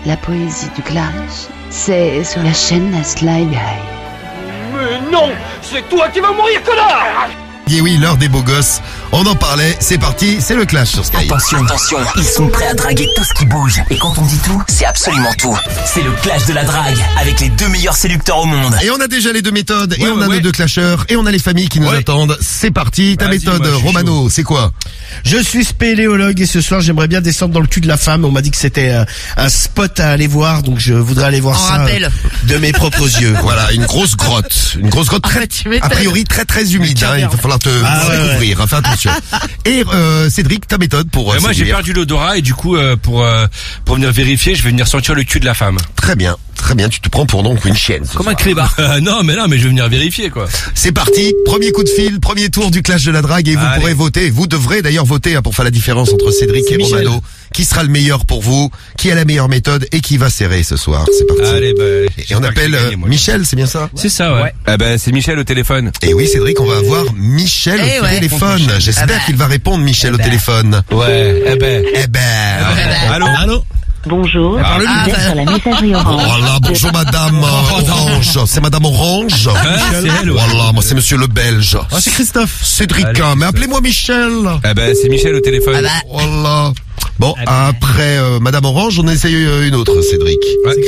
La poésie du clash, c'est sur la chaîne Sly Guy. Mais non, c'est toi qui vas mourir, connard! Et oui, l'heure des beaux gosses. On en parlait, c'est parti, c'est le clash sur Sky. Attention, ils sont prêts à draguer tout ce qui bouge. Et quand on dit tout, c'est absolument tout. C'est le clash de la drague, avec les 2 meilleurs séducteurs au monde. Et on a déjà les 2 méthodes, et on a nos 2 clasheurs, et on a les familles qui nous attendent. C'est parti, ta méthode, Romano, c'est quoi? Je suis spéléologue et ce soir j'aimerais bien descendre dans le cul de la femme. On m'a dit que c'était un spot à aller voir, donc je voudrais aller voir ça de mes propres yeux. Voilà, une grosse grotte très, a priori très humide. Hein, il va falloir te découvrir, fais attention. Et Cédric, ta méthode pour moi j'ai perdu l'odorat et du coup pour venir vérifier, je vais venir sentir le cul de la femme. Très bien, tu te prends pour donc une chienne. Comme un clébard. Non mais je vais venir vérifier quoi. C'est parti, premier coup de fil, premier tour du clash de la drague et vous pourrez voter. Vous devrez d'ailleurs voter pour faire la différence entre Cédric et Romano. Qui sera le meilleur pour vous, qui a la meilleure méthode et qui va serrer ce soir. C'est parti. Allez, et on appelle Michel, c'est bien ça? C'est ça, ouais. C'est Michel au téléphone. Et oui, Cédric, on va avoir Michel au téléphone. J'espère qu'il va répondre, Michel, au téléphone. Ouais, Allô? Bonjour, vous êtes sur la messagerie Orange. Voilà, bonjour madame Orange. C'est madame Orange. C'est elle, Voilà, moi c'est monsieur le Belge. C'est Christophe. Cédric, mais appelez-moi Michel. C'est Michel au téléphone. Voilà. Bon, après madame Orange, on essaye une autre, Cédric.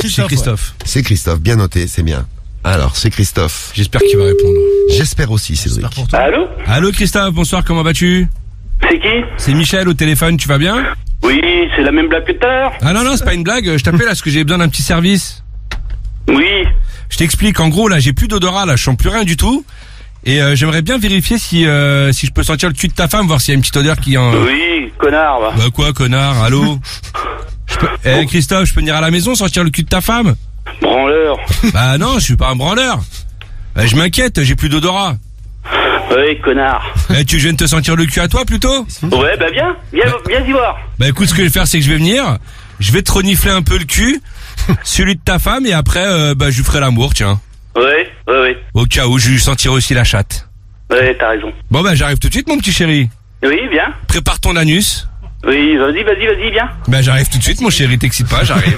C'est Christophe. C'est Christophe, bien noté, c'est bien. Alors, c'est Christophe. J'espère qu'il va répondre. J'espère aussi, Cédric. Allô Christophe, bonsoir, comment vas-tu? C'est qui? C'est Michel au téléphone, tu vas bien? Oui, c'est la même blague que tout à l'heure. Ah non, c'est pas une blague, je t'appelle parce que j'ai besoin d'un petit service. Oui. Je t'explique, en gros, là, j'ai plus d'odorat, là, je sens plus rien du tout. Et j'aimerais bien vérifier si je peux sentir le cul de ta femme, voir s'il y a une petite odeur qui en... Oui, connard, va. Bah quoi, connard, allô? Christophe, je peux venir à la maison sentir le cul de ta femme? Branleur. Bah non, je suis pas un branleur. Bah, je m'inquiète, j'ai plus d'odorat. Oui, connard. Tu viens de te sentir le cul à toi plutôt? Ouais, bah viens y voir. Bah écoute, ce que je vais faire, c'est que je vais venir, je vais te renifler un peu le cul, celui de ta femme, et après, je lui ferai l'amour, tiens. Ouais. Au cas où, je lui sentirai aussi la chatte. Ouais, t'as raison. Bon j'arrive tout de suite, mon petit chéri. Oui, viens. Prépare ton anus. Oui, vas-y, viens. J'arrive tout de suite, mon chéri, t'excite pas, j'arrive.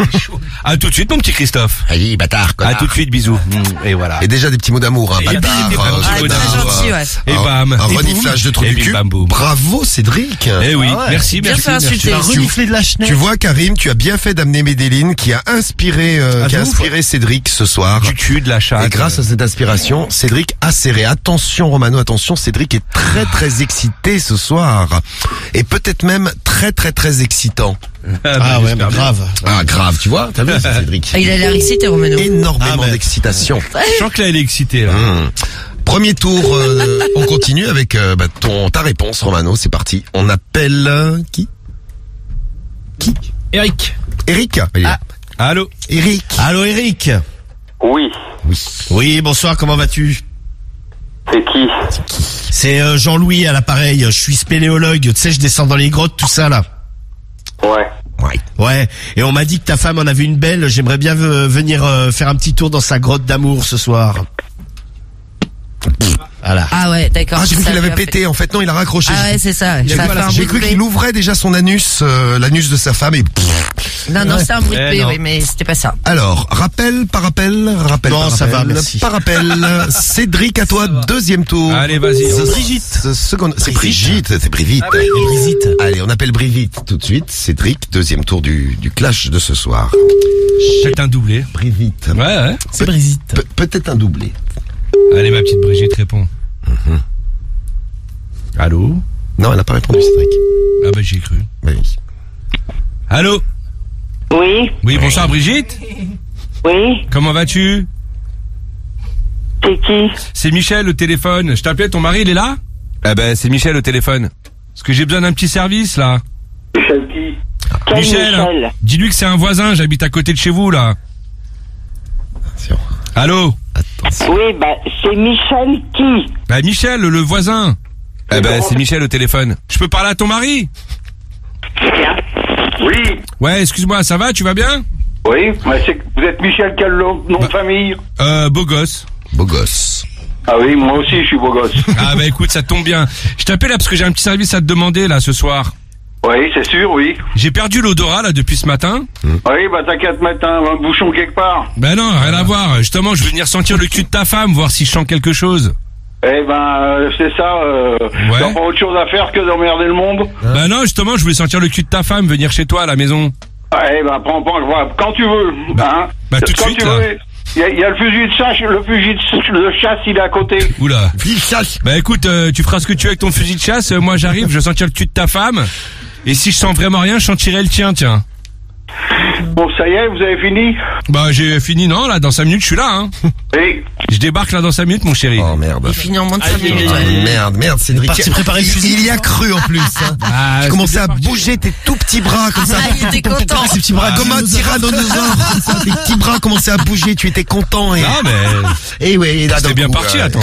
À tout de suite, mon petit Christophe. Allez, bâtard, connard. À tout de suite, bisous. Et voilà. Et déjà des petits mots d'amour, hein, bâtard. Et bam. Un reniflage de trou du cul. Bravo, Cédric. Eh oui, merci. Renifler de la chenille. Tu vois, Karim, tu as bien fait d'amener Médéline qui a inspiré Cédric ce soir. Du cul, de la chatte. Et grâce à cette inspiration, Cédric a serré. Attention, Romano, attention, Cédric est très excité ce soir. Et peut-être même très excitant. Grave. Ah, grave, tu vois, t'as vu, Cédric. Il a l'air excité, Romano. Énormément d'excitation. Je sens que là, elle est excitée, là. Premier tour, on continue avec ta réponse, Romano, c'est parti. On appelle qui? Eric. Allô? Eric. Allô Eric. Oui, bonsoir, comment vas-tu? C'est qui? C'est Jean-Louis à l'appareil, je suis spéléologue, tu sais, je descends dans les grottes, tout ça là. Ouais, et on m'a dit que ta femme en avait une belle, j'aimerais bien venir faire un petit tour dans sa grotte d'amour ce soir. Voilà. Ah ouais, d'accord. Ah, j'ai cru qu'il avait pété, en fait non, il a raccroché. Ah ouais, c'est ça. J'ai cru qu'il ouvrait déjà son anus, l'anus de sa femme et... Non, c'est un bruit de paix, oui, mais c'était pas ça. Alors, rappel par rappel. Non, ça va, merci. Par rappel, Cédric, à toi, deuxième tour. Allez, vas-y. C'est Brigitte. Allez, on appelle Brigitte tout de suite. Cédric, deuxième tour du clash de ce soir. Peut-être un doublé. Brigitte. Ouais. C'est Brigitte. Peut-être un doublé. Allez, ma petite Brigitte, réponds. Allô? Non, elle n'a pas répondu, Cédric. Ah j'y ai cru. Oui. Allô? Oui, bonsoir Brigitte. Oui. Comment vas-tu? C'est qui? C'est Michel au téléphone. Je t'appelais, ton mari, il est là? C'est Michel au téléphone. Parce que j'ai besoin d'un petit service, là. Michel qui? Michel, dis-lui que c'est un voisin, j'habite à côté de chez vous, là. Attention. Allô? Oui, c'est Michel qui? Michel, le voisin. C'est Michel au téléphone. Je peux parler à ton mari? Oui. Ouais, excuse-moi, ça va, tu vas bien? Oui, mais vous êtes Michel, quel nom de famille? Beau gosse. Beau gosse. Ah oui, moi aussi je suis beau gosse. Ah écoute, ça tombe bien. Je t'appelle là parce que j'ai un petit service à te demander là ce soir. Oui, c'est sûr, oui. J'ai perdu l'odorat là depuis ce matin. Oui, bah t'as qu'à te mettre un bouchon quelque part. Ben non, rien à voir. Justement, je vais venir sentir le cul de ta femme, voir si je sens quelque chose. Eh ben, c'est ça, t'as pas autre chose à faire que d'emmerder le monde. Ben non, justement, je voulais sentir le cul de ta femme, venir chez toi à la maison. Eh ben, prends, quand tu veux, hein. Bah tout de quand suite, tu là. veux. Il y a le fusil de chasse, de chasse, il est à côté. Oula. Bah écoute, tu feras ce que tu veux avec ton fusil de chasse, moi j'arrive, je sentir le cul de ta femme. Et si je sens vraiment rien, je sentirai le tien, tiens. Bon, ça y est, vous avez fini? Bah j'ai fini, non, là, dans 5 minutes, je suis là, hein. Et je débarque là dans 5 minutes, mon chéri. Oh merde. Il finit en moins de 5 minutes. Merde, Cédric. Parti préparer le fusil. Il y a cru en plus. Hein. Tu commençais à bouger tes tout petits bras comme ça. Ah, il était content. Ces petits bras comme un tyrannosaure. Comme ça, tes petits bras commençaient à bouger, tu étais content. Et... Non mais... Et oui, là, c'était bien parti, attends.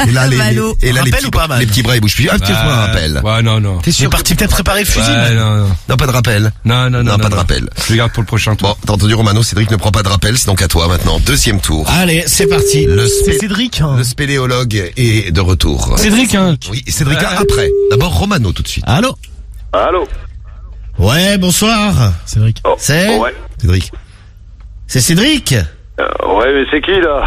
Et là, les Rappel ou pas, man? petits bras, ils bougent plus. Ah, peut-être un rappel. Ouais, non. T'es sûr? Parti peut-être préparer le fusil. Non, pas de rappel. Non, pas de rappel. Je garde pour le prochain tour. Bon, t'as entendu Romano, Cédric ne prend pas de rappel, c'est donc à toi maintenant. Deuxième tour. Allez, c'est parti. C'est Cédric. Le spéléologue est de retour. Cédric, hein. Oui, Cédric après. D'abord Romano tout de suite. Allô? allô? Ouais, bonsoir. Cédric. Oh, C'est? ouais. Cédric. C'est Cédric? Ouais, mais c'est qui, là?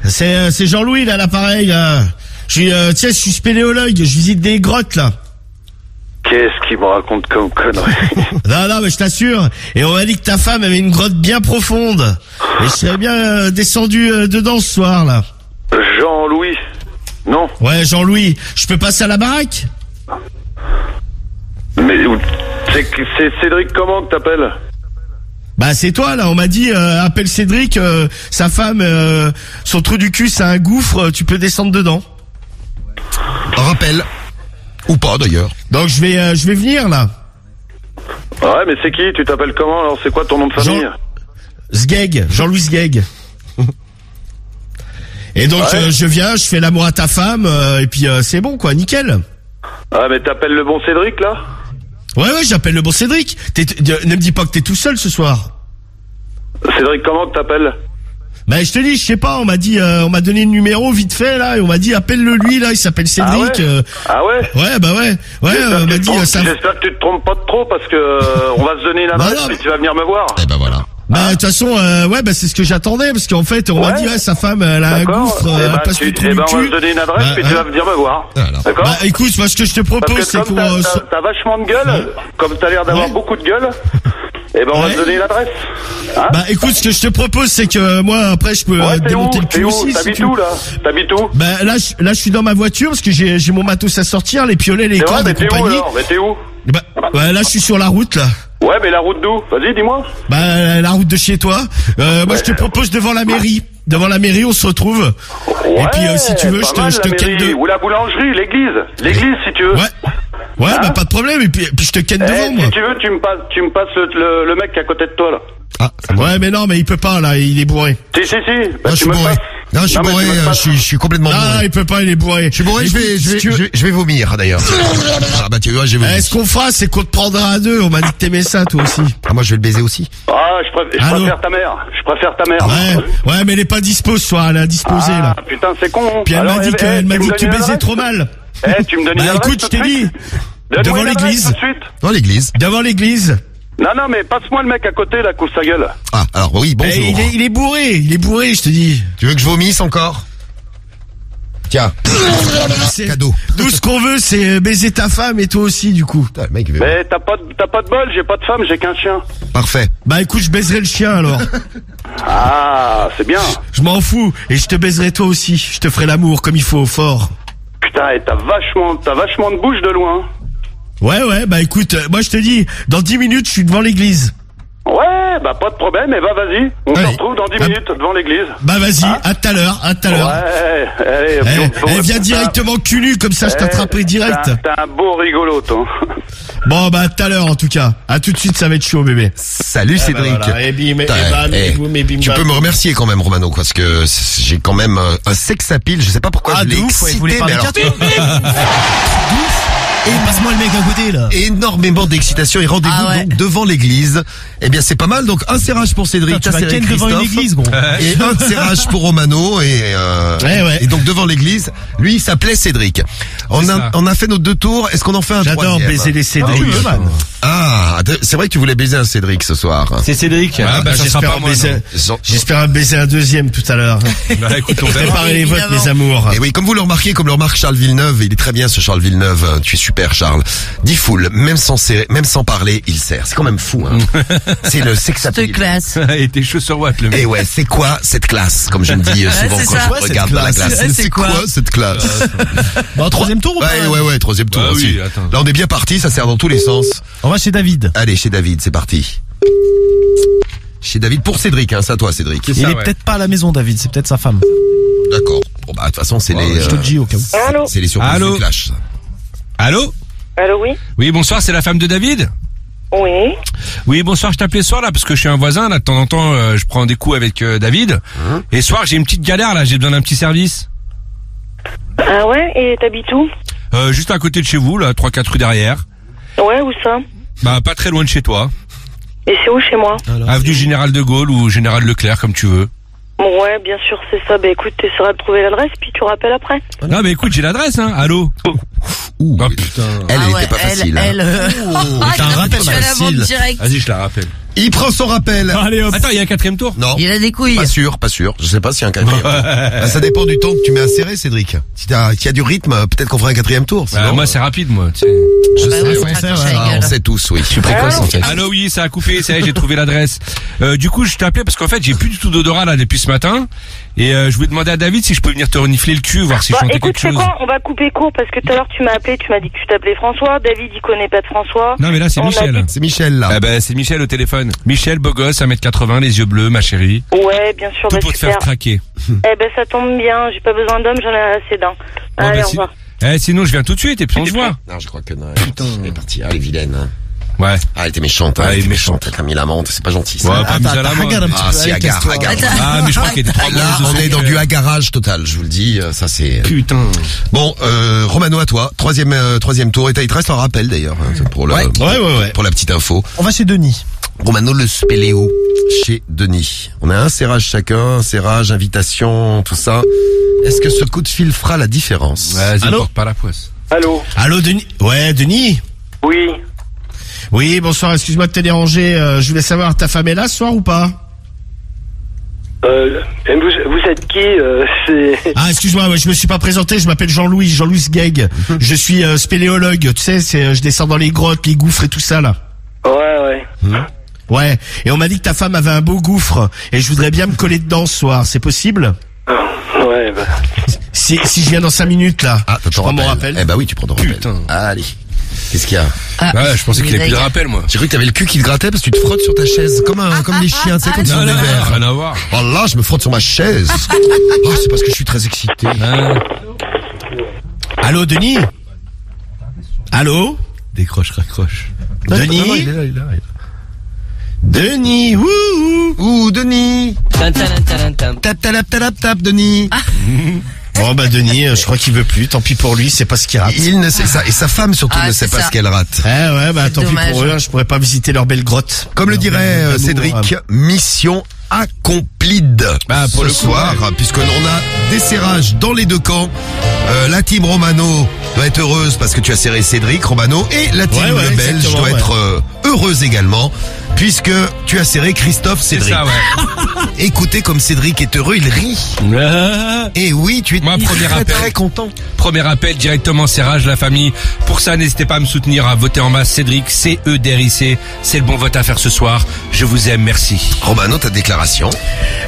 C'est Jean-Louis, là, l'appareil, là. Je suis spéléologue, je visite des grottes, là. Qu'est-ce qu'il me raconte comme connerie? Non, mais je t'assure. Et on m'a dit que ta femme avait une grotte bien profonde. Et je serais bien descendu dedans ce soir, là. Jean-Louis? Non. Ouais, Jean-Louis. Je peux passer à la baraque? Mais c'est Cédric comment que t'appelles? Bah c'est toi là, on m'a dit appelle Cédric, sa femme, son trou du cul c'est un gouffre, tu peux descendre dedans. Rappel. Ou pas d'ailleurs. Donc je vais venir là. Ouais, mais c'est qui? Tu t'appelles comment alors? C'est quoi ton nom de famille? Sgeg, Jean-Louis Sgeg. Et donc je viens, je fais l'amour à ta femme, et puis c'est bon quoi, nickel. Ah mais t'appelles le bon Cédric là? Ouais, j'appelle le bon Cédric. Ne me dis pas que t'es tout seul ce soir. Cédric comment que t'appelles? Bah je te dis, je sais pas, on m'a donné le numéro vite fait là, et on m'a dit appelle-le lui là, il s'appelle Cédric. Ah ouais? Ouais, bah ouais. Ouais, on m'a dit ça. J'espère que tu te trompes pas de trop parce que on va se donner une adresse et tu vas venir me voir. Eh ben voilà. Bah de toute façon bah c'est ce que j'attendais parce qu'en fait on m'a dit sa femme elle a un gouffre, elle passe le trou du cul. On va se donner une adresse puis tu vas venir me voir. D'accord? Bah écoute, moi ce que je te propose c'est qu'on t'as vachement de gueule, comme t'as l'air d'avoir beaucoup de gueule. Et ben on va te donner l'adresse. Hein? Bah écoute, ce que je te propose c'est que moi après je peux démonter le cul aussi. T'habites où là? T'habites où? Bah là je suis dans ma voiture parce que j'ai mon matos à sortir, les piolets, les cordes et compagnie. Mais t'es où? Bah là je suis sur la route là. Ouais, mais la route d'où? Vas-y, dis-moi. Bah la route de chez toi. Moi je te propose devant la mairie. Devant la mairie, on se retrouve. Ouais, et puis si tu veux, je te ken de... Ou la boulangerie, l'église si tu veux. Ouais, bah pas de problème. Et puis je te ken devant moi. Si tu veux, tu me passes le mec qui est à côté de toi là. Ah, ouais, mais non, mais il peut pas là, il est bourré. Si. Bah, je suis bourré. Non, je suis bourré, je suis complètement bourré. Ah, il peut pas, il est bourré. Je suis bourré, je vais vomir d'ailleurs. Ah bah tu vois, j'ai vomi. Ce qu'on fera, c'est qu'on te prendra à deux. On m'a dit que t'aimais ça, toi aussi. Ah moi je vais le baiser aussi. Ah, je préfère ta mère. Je préfère ta mère. Ouais, mais elle est pas dispo ce soir, elle est indisposée là. Putain, c'est con. Puis elle m'a dit que tu baisais trop mal. Tu me donnes une adresse? Bah écoute, je t'ai dit. Devant l'église. Dans l'église. Devant l'église. Non, mais passe-moi le mec à côté, là, coupe sa gueule. Ah, alors oui, bonjour. Il est bourré, je te dis. Tu veux que je vomisse encore? Tiens. Cadeau. Nous, ce qu'on veut, c'est baiser ta femme et toi aussi, du coup. Putain, le mec, mais t'as pas de bol, j'ai pas de femme, j'ai qu'un chien. Parfait. Bah écoute, je baiserai le chien alors. Ah, c'est bien. Je m'en fous, et je te baiserai toi aussi. Je te ferai l'amour comme il faut, fort. Putain, et t'as vachement de bouche de loin. Ouais, bah écoute, moi je te dis, dans 10 minutes, je suis devant l'église. Ouais, bah pas de problème, et vas-y. On se retrouve dans 10 minutes devant l'église. Bah vas-y, à tout à l'heure. Ouais, allez. Viens directement cul nu, comme ça je t'attraperai direct. T'es un beau rigolo, toi. Bon, bah à tout à l'heure en tout cas. À tout de suite, ça va être chaud, bébé. Salut Cédric. Bah, voilà. Et bim, tu peux me remercier quand même, Romano, parce que j'ai quand même un sex appeal. Je sais pas pourquoi je l'ai excité, mais alors... Et passe-moi le mec à côté, là. Énormément d'excitation et rendez-vous donc devant l'église. Eh bien, c'est pas mal. Donc, un serrage pour Cédric, tu vas ken devant une église, gros. Et un serrage pour Romano et donc devant l'église. Lui, il s'appelait Cédric. On a fait nos 2 tours. Est-ce qu'on en fait un troisième? J'adore baiser les Cédric. C'est vrai que tu voulais baiser un Cédric ce soir. C'est Cédric. J'espère baiser un deuxième tout à l'heure. Écoute, on verra. Préparez les votes, mes amours. Et oui, comme vous le remarquez, comme le remarque Charles Villeneuve, il est très bien ce Charles Villeneuve. Tu es super, Charles. Diffoul, même sans parler, il sert. C'est quand même fou, hein. C'est le sex appeal. C'est classe. Et t'es chaud sur Watt, le mec. Et ouais, c'est quoi cette classe, comme je me dis souvent quand je regarde dans la classe. C'est quoi cette classe? Bon, troisième tour ou pas? Ouais, troisième tour aussi. Oui, attends. Là, on est bien parti, ça sert dans tous les sens. On va chez David. Allez, chez David, c'est parti. Chez David pour Cédric, hein, c'est à toi, Cédric. Il est peut-être pas à la maison, David, c'est peut-être sa femme. D'accord. Bon, bah, de toute façon, c'est je te le dis au cas où. Allô? C'est les surprises du clash. Allô? Allô, oui? Oui, bonsoir, c'est la femme de David? Oui. Oui, bonsoir, je t'appelais ce soir là parce que je suis un voisin là, de temps en temps je prends des coups avec David. Et ce soir, j'ai une petite galère là, j'ai besoin d'un petit service. Ah ouais? Et t'habites où? Juste à côté de chez vous, là, 3-4 rues derrière. Ouais, où ça? Bah, pas très loin de chez toi. Et c'est où chez moi? Avenue Général de Gaulle ou Général Leclerc, comme tu veux. Ouais, bien sûr, c'est ça. Bah écoute, t'essaieras de trouver l'adresse, puis tu rappelles après. Non, mais écoute, j'ai l'adresse, hein. Allô? Ouh, putain. Elle était pas facile. T'as un rappel facile. Vas-y, je la rappelle. Il prend son rappel. Allez, hop. Attends, il y a un 4e tour? Non. Il a des couilles. Pas sûr. Je sais pas s'il y a un 4e tour. Bah, ça dépend du temps que tu mets à serrer, Cédric. S'il y a du rythme, peut-être qu'on fera un 4e tour. Sinon, moi, c'est rapide, moi, tu sais. Je sais, oui, on sait tous, oui. Je suis précoce, en fait. Allô, oui, ça a coupé, ça y est, j'ai trouvé l'adresse. Du coup, je t'appelais parce qu'en fait, j'ai plus du tout d'odorat là depuis ce matin. Et je voulais demander à David si je peux venir te renifler le cul, voir si je chantais quelque chose. Écoute, c'est quoi? On va couper court parce que tout à l'heure tu m'as appelé, tu m'as dit que tu t'appelais François. David, il connaît pas de François. Non, mais là, c'est Michel. C'est Michel, là. Eh ben, c'est Michel au téléphone. Michel, beau gosse, 1m80, les yeux bleus, ma chérie. Ouais, bien sûr, Tout bah pour te super. faire craquer. Eh ben, ça tombe bien. J'ai pas besoin d'hommes, j'en ai assez d'un. Allez, au revoir. Sinon, je viens tout de suite et puis on se voit. Non, je crois que non. Putain. Elle est partie. Elle est vilaine, hein. Ouais. Ah, elle était méchante, hein. Elle Elle est était méchante. Elle t'a mis la menthe. C'est pas gentil, ça. Ouais, pas mis à la main. Ah, si, agar. Ah, mais je crois qu'il était 3 Là, on est dans du agarrage total, je vous le dis. Ça, c'est... Putain. Bon, Romano, à toi. Troisième tour. Et il te reste un rappel, d'ailleurs, hein, pour Ouais. pour la petite info. On va chez Denis. Romano le spéléo chez Denis. On a un serrage chacun, invitation, tout ça. Est-ce que ce coup de fil fera la différence? Vas-y, Allô? porte pas la poisse. Allô, Denis? Ouais, Denis? Oui. Oui, bonsoir, excuse-moi de te déranger. Je voulais savoir, ta femme est là ce soir ou pas? Vous êtes qui? C'est... Ah, excuse-moi, je me suis pas présenté, je m'appelle Jean-Louis Gueg. Je suis spéléologue, tu sais, je descends dans les grottes, les gouffres et tout ça, là. Ouais. Ouais, et on m'a dit que ta femme avait un beau gouffre, et je voudrais bien me coller dedans ce soir, c'est possible? Ouais, bah... Si je viens dans 5 minutes, là, je prends mon rappel. Eh bah oui, tu prends ton rappel. Putain. Allez. Qu'est-ce qu'il y a? Ouais, je pensais qu'il avait plus de rappel, moi. J'ai cru que t'avais le cul qui te grattait parce que tu te frottes sur ta chaise. Comme les chiens, tu sais, quand ils sont des verres. Rien à voir. Oh là, je me frotte sur ma chaise. Oh, c'est parce que je suis très excité. Allô, Denis? Allô? Décroche, raccroche. Denis? Non, il est là. Denis, Ouh, Denis. Tap, Denis. Bon bah Denis, je crois qu'il veut plus, tant pis pour lui, c'est pas ce qu'il rate. Il ne sait ça, et sa femme surtout ne sait pas ce qu'elle rate. Ouais, bah tant pis dommage. pour eux, je pourrais pas visiter leur belle grotte. Comme le dirait Cédric, mission accomplie Pour ce le coup, soir, puisqu'on a des serrages dans les deux camps. La team Romano doit être heureuse parce que tu as serré Cédric, Romano, et la team Ouais, belge exactement, doit être heureuse également, puisque tu as serré Christophe Cédric. C'est ça, ouais. Écoutez comme Cédric est heureux, il rit. Et oui, tu es très content. Premier appel directement serrage la famille. Pour ça, n'hésitez pas à me soutenir, à voter en masse Cédric, CEDRIC. C'est le bon vote à faire ce soir. Je vous aime, merci. Romano, ta déclaration?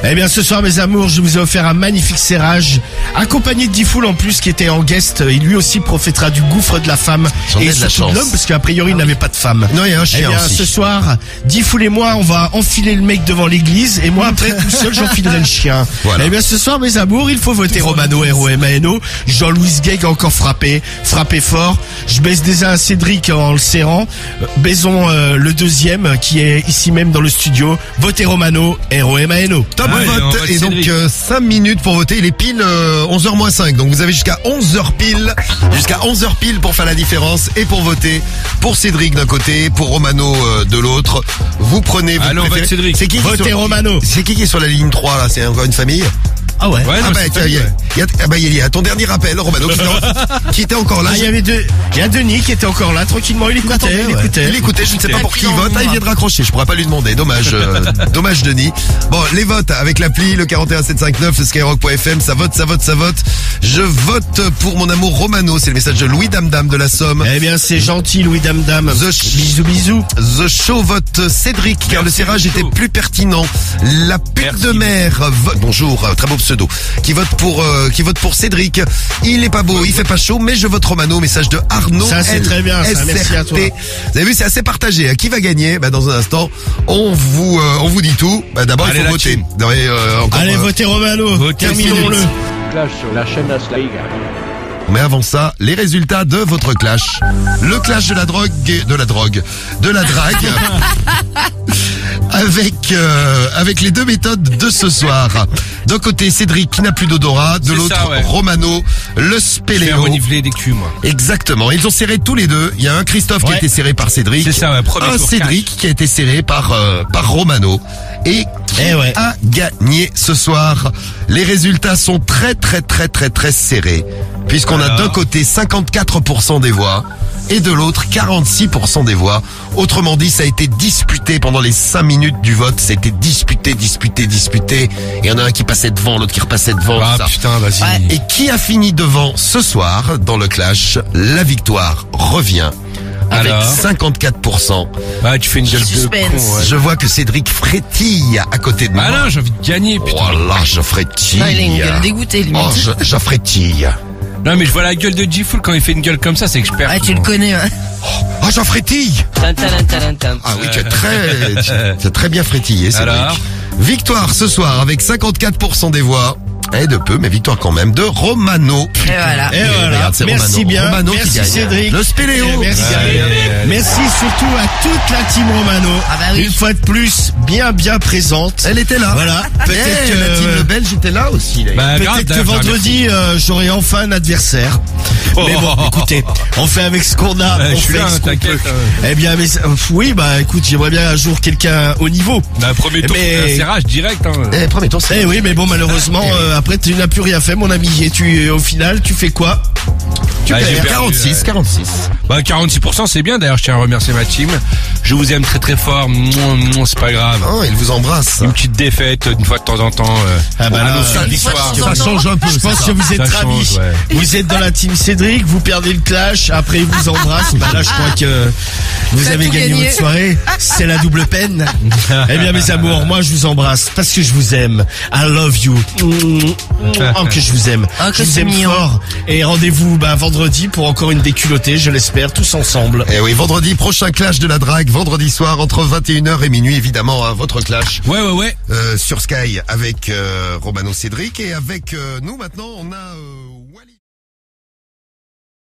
Eh bien ce soir mes amours, je vous ai offert un magnifique serrage, accompagné de Diffoul en plus qui était en guest. Il lui aussi profitera du gouffre de la femme J'en ai et de la surtout chance. de l'homme parce qu'a priori il n'avait pas de femme. Non, il y a un chien Eh bien aussi. ce soir, Diffoul et moi on va enfiler le mec devant l'église et moi après tout seul, j'enfilerai le chien. Voilà. Eh bien, ce soir, mes amours, il faut voter Romano, R-O-M-A-N-O. Jean-Louis Guègue a encore frappé fort. Je baisse déjà Cédric en le serrant. Baisons le deuxième qui est ici même dans le studio. Votez Romano, R-O-M-A-N-O. Top vote. Et donc 5 minutes pour voter. Il est pile 11h moins 5. Donc vous avez jusqu'à 11h pile. Jusqu'à 11h pile pour faire la différence et pour voter pour Cédric d'un côté, pour Romano de l'autre. Vous prenez votre Allez, on vote Cédric. C'est qui Votez Romano. C'est qui est sur la ligne 3 là? C'est encore une famille? Ah ouais. Ouais, Ah non, bah, c'est tiens, pas il y a ton dernier rappel, Romano, qui était encore là. Ah, il y a Denis qui était encore là, tranquillement, il écoutait. Il écoutait, je ne sais pas pour qui il vote. Ah, il vient de raccrocher, je pourrais pas lui demander. Dommage, dommage Denis. Bon, les votes avec l'appli, le 41759, le skyrock.fm, ça vote. Je vote pour mon amour Romano, c'est le message de Louis Damdam de la Somme. Eh bien, c'est gentil, Louis Damdam. Bisous. The Show vote Cédric, car le serrage était plus pertinent. La pute de mère vote, bonjour, très beau pseudo, qui vote pour Cédric. Il est pas beau, il fait pas chaud, mais je vote Romano, message de Arnaud. Ça, c'est très bien, ça, merci à toi. Vous avez vu, c'est assez partagé. Qui va gagner? Bah, dans un instant, on vous dit tout. Bah, d'abord, il faut voter. Allez, votez Romano. Terminons-le. Clash sur la chaîne Aslaïga. Mais avant ça, les résultats de votre clash. Le clash de la drague. Avec les deux méthodes de ce soir. D'un côté, Cédric qui n'a plus d'odorat, de l'autre, Romano, le spéléo. Je vais renifler des culs, moi. Exactement. Ils ont serré tous les deux. Il y a un Christophe qui a été serré par Cédric. C'est ça, premier un tour Cédric qui a été serré par Romano. Et qui a gagné ce soir? Les résultats sont très serrés. Puisqu'on a d'un côté 54% des voix et de l'autre 46% des voix. Autrement dit, ça a été disputé pendant les 5 minutes du vote. Ça a été disputé. Et il y en a un qui passait devant, l'autre qui repassait devant. Ah putain, vas-y. Ouais. Et qui a fini devant ce soir dans le clash? La victoire revient. Avec 54%. Ouais, tu fais une gueule de con, ouais. Je vois que Cédric frétille à côté de moi. Ah non, j'ai envie de gagner, putain. Oh là, je frétille. Non, il a une gueule dégoûtée, lui. Oh, je frétille. Non, mais je vois la gueule de G-Fool quand il fait une gueule comme ça, c'est que je perds. Ah, tu le connais, hein. Oh, j'en frétille. Ah oui, tu as très bien frétillé, Cédric. Alors victoire ce soir avec 54% des voix. Et de peu, mais victoire quand même de Romano. Et voilà. Regarde, c'est Merci Romano. bien. Romano Merci qui gagne. Cédric. Le spéléo. Merci. Merci surtout à toute la team Romano. Ah bah oui. Une fois de plus, bien présente. Elle était là. Voilà. Peut-être que la team Le Belge était là aussi. Bah, peut-être que vendredi, j'aurai enfin un adversaire. Mais bon, écoutez, on fait avec ce qu'on a. Ouais, on je suis fait là, avec ce qu'on t'inquiète. peut. Eh bien, mais oui, bah écoute, j'aimerais bien un jour quelqu'un au niveau. Bah, premier tour, Mais- un serrage direct, hein. Premier tour, c'est. Eh oui, mais bon, malheureusement, après, tu n'as plus rien fait, mon ami. Et au final, tu fais quoi? Bah, j'ai perdu, 46. Bah, 46%, c'est bien. D'ailleurs, je tiens à remercier ma team. Je vous aime très fort. C'est pas grave. Oh, il vous embrasse. Une petite défaite, une fois de temps en temps. Ah bah là, sur une l'histoire. fois de temps en Ça change un peu. Je pense que vous êtes Ça ravis. change, ouais. Vous êtes dans la team Cédric, vous perdez le clash, après il vous embrasse. Bah là, je crois que vous T'as avez tout gagné gagné. votre soirée. C'est la double peine. Eh bien, mes amours, moi, je vous embrasse parce que je vous aime. I love you. Oh, que je vous aime. Oh, que Je vous c'est aime mignon. fort. Et rendez-vous vendredi pour encore une déculottée, je l'espère, tous ensemble. Et oui, vendredi prochain clash de la drague, vendredi soir entre 21h et minuit, évidemment, hein, votre clash. Ouais. Sur Sky avec Romano Cédric et avec nous maintenant on a